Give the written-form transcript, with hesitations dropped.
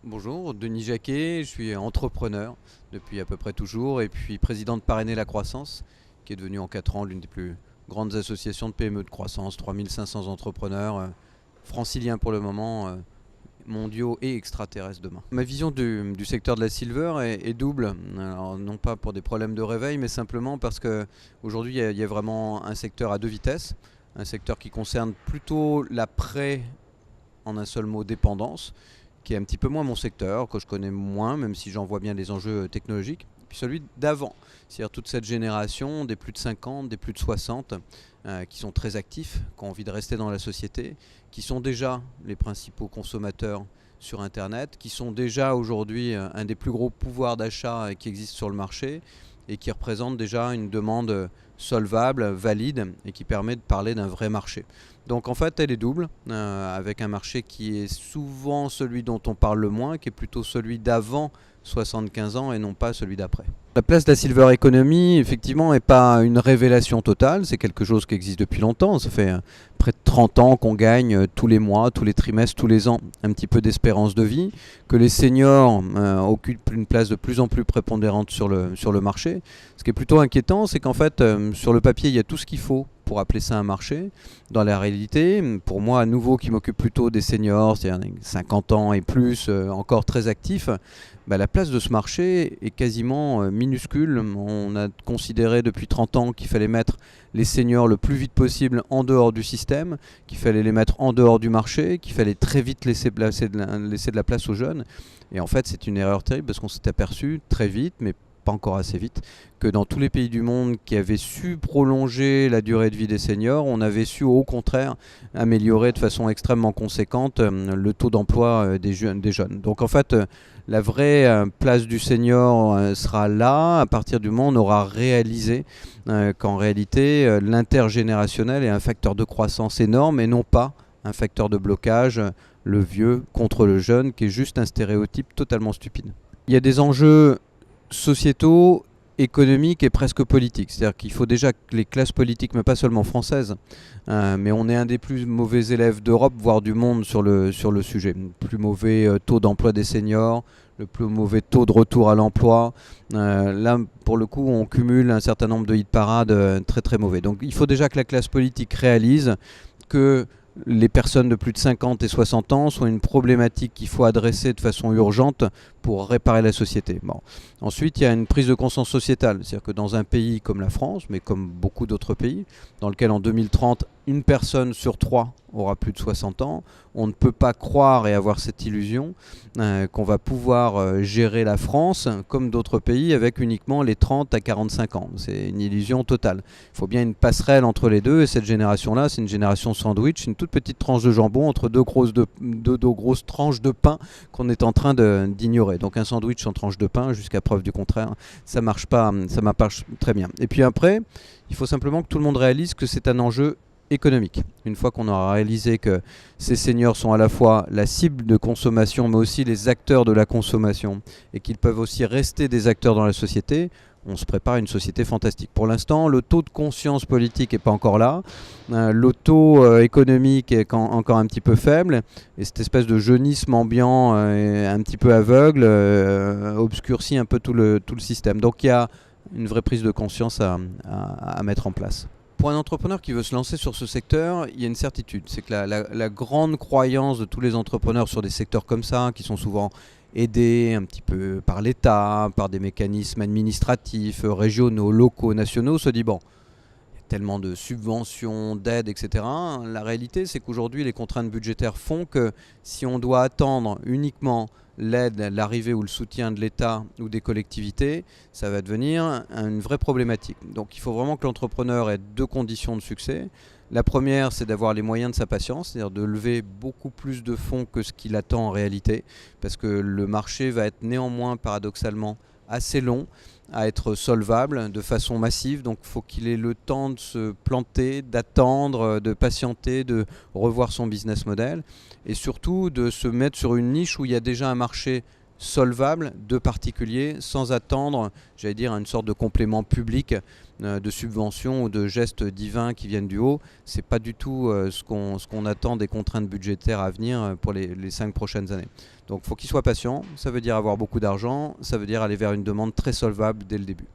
Bonjour, Denis Jacquet, je suis entrepreneur depuis à peu près toujours et puis président de Parrainer la Croissance, qui est devenue en 4 ans l'une des plus grandes associations de PME de croissance, 3500 entrepreneurs, franciliens pour le moment, mondiaux et extraterrestres demain. Ma vision du secteur de la silver est double, alors, non pas pour des problèmes de réveil, mais simplement parce qu'aujourd'hui il y a vraiment un secteur à deux vitesses, un secteur qui concerne plutôt l'après, en un seul mot, dépendance, qui est un petit peu moins mon secteur, que je connais moins, même si j'en vois bien les enjeux technologiques, puis celui d'avant, c'est-à-dire toute cette génération des plus de 50, des plus de 60, qui sont très actifs, qui ont envie de rester dans la société, qui sont déjà les principaux consommateurs sur Internet, qui sont déjà aujourd'hui un des plus gros pouvoirs d'achat qui existe sur le marché et qui représentent déjà une demande solvable, valide et qui permet de parler d'un vrai marché. Donc en fait elle est double, avec un marché qui est souvent celui dont on parle le moins, qui est plutôt celui d'avant 75 ans et non pas celui d'après. La place de la silver economy, effectivement, n'est pas une révélation totale, c'est quelque chose qui existe depuis longtemps. Ça fait près de 30 ans qu'on gagne tous les mois, tous les trimestres, tous les ans, un petit peu d'espérance de vie, que les seniors occupent une place de plus en plus prépondérante sur le marché. Ce qui est plutôt inquiétant, c'est qu'en fait, sur le papier, il y a tout ce qu'il faut pour appeler ça un marché. Dans la réalité, pour moi, à nouveau, qui m'occupe plutôt des seniors, c'est-à-dire 50 ans et plus, encore très actifs, la place de ce marché est quasiment minuscule. On a considéré depuis 30 ans qu'il fallait mettre les seniors le plus vite possible en dehors du système, qu'il fallait les mettre en dehors du marché, qu'il fallait très vite laisser de la place aux jeunes. Et en fait, c'est une erreur terrible parce qu'on s'est aperçu très vite, mais pas encore assez vite, que dans tous les pays du monde qui avaient su prolonger la durée de vie des seniors, on avait su au contraire améliorer de façon extrêmement conséquente le taux d'emploi des jeunes. Donc en fait, la vraie place du senior sera là à partir du moment où on aura réalisé qu'en réalité l'intergénérationnel est un facteur de croissance énorme et non pas un facteur de blocage, le vieux contre le jeune, qui est juste un stéréotype totalement stupide. Il y a des enjeux sociétaux, économiques et presque politiques. C'est-à-dire qu'il faut déjà que les classes politiques, mais pas seulement françaises, mais on est un des plus mauvais élèves d'Europe, voire du monde sur le sujet. Le plus mauvais taux d'emploi des seniors, le plus mauvais taux de retour à l'emploi. Là, pour le coup, on cumule un certain nombre de hit parades très très mauvais. Donc il faut déjà que la classe politique réalise que les personnes de plus de 50 et 60 ans sont une problématique qu'il faut adresser de façon urgente pour réparer la société. Bon. Ensuite, il y a une prise de conscience sociétale. C'est-à-dire que dans un pays comme la France, mais comme beaucoup d'autres pays, dans lequel en 2030, une personne sur trois aura plus de 60 ans, on ne peut pas croire et avoir cette illusion qu'on va pouvoir gérer la France comme d'autres pays avec uniquement les 30 à 45 ans. C'est une illusion totale. Il faut bien une passerelle entre les deux et cette génération-là, c'est une génération sandwich, une toute petite tranche de jambon entre deux grosses tranches de pain qu'on est en train d'ignorer. Donc un sandwich sans tranche de pain, jusqu'à preuve du contraire, ça marche pas, ça marche très bien. Et puis après, il faut simplement que tout le monde réalise que c'est un enjeu économique. Une fois qu'on aura réalisé que ces seniors sont à la fois la cible de consommation mais aussi les acteurs de la consommation et qu'ils peuvent aussi rester des acteurs dans la société, on se prépare à une société fantastique. Pour l'instant, le taux de conscience politique n'est pas encore là, le taux économique est encore un petit peu faible, et cette espèce de jeunisme ambiant un petit peu aveugle obscurcit un peu tout le système. Donc il y a une vraie prise de conscience à mettre en place. Pour un entrepreneur qui veut se lancer sur ce secteur, il y a une certitude, c'est que la grande croyance de tous les entrepreneurs sur des secteurs comme ça, qui sont souvent aidés un petit peu par l'État, par des mécanismes administratifs, régionaux, locaux, nationaux, se dit bon, il y a tellement de subventions, d'aides, etc. La réalité, c'est qu'aujourd'hui, les contraintes budgétaires font que si on doit attendre uniquement l'aide, l'arrivée ou le soutien de l'État ou des collectivités, ça va devenir une vraie problématique. Donc il faut vraiment que l'entrepreneur ait deux conditions de succès. La première, c'est d'avoir les moyens de sa patience, c'est-à-dire de lever beaucoup plus de fonds que ce qu'il attend en réalité, parce que le marché va être néanmoins, paradoxalement, assez long à être solvable de façon massive, donc il faut qu'il ait le temps de se planter, d'attendre, de patienter, de revoir son business model et surtout de se mettre sur une niche où il y a déjà un marché solvable de particuliers sans attendre, j'allais dire, une sorte de complément public de subventions ou de gestes divins qui viennent du haut. C'est pas du tout ce qu'on attend des contraintes budgétaires à venir pour les 5 prochaines années. Donc il faut qu'il soit patient, ça veut dire avoir beaucoup d'argent, ça veut dire aller vers une demande très solvable dès le début.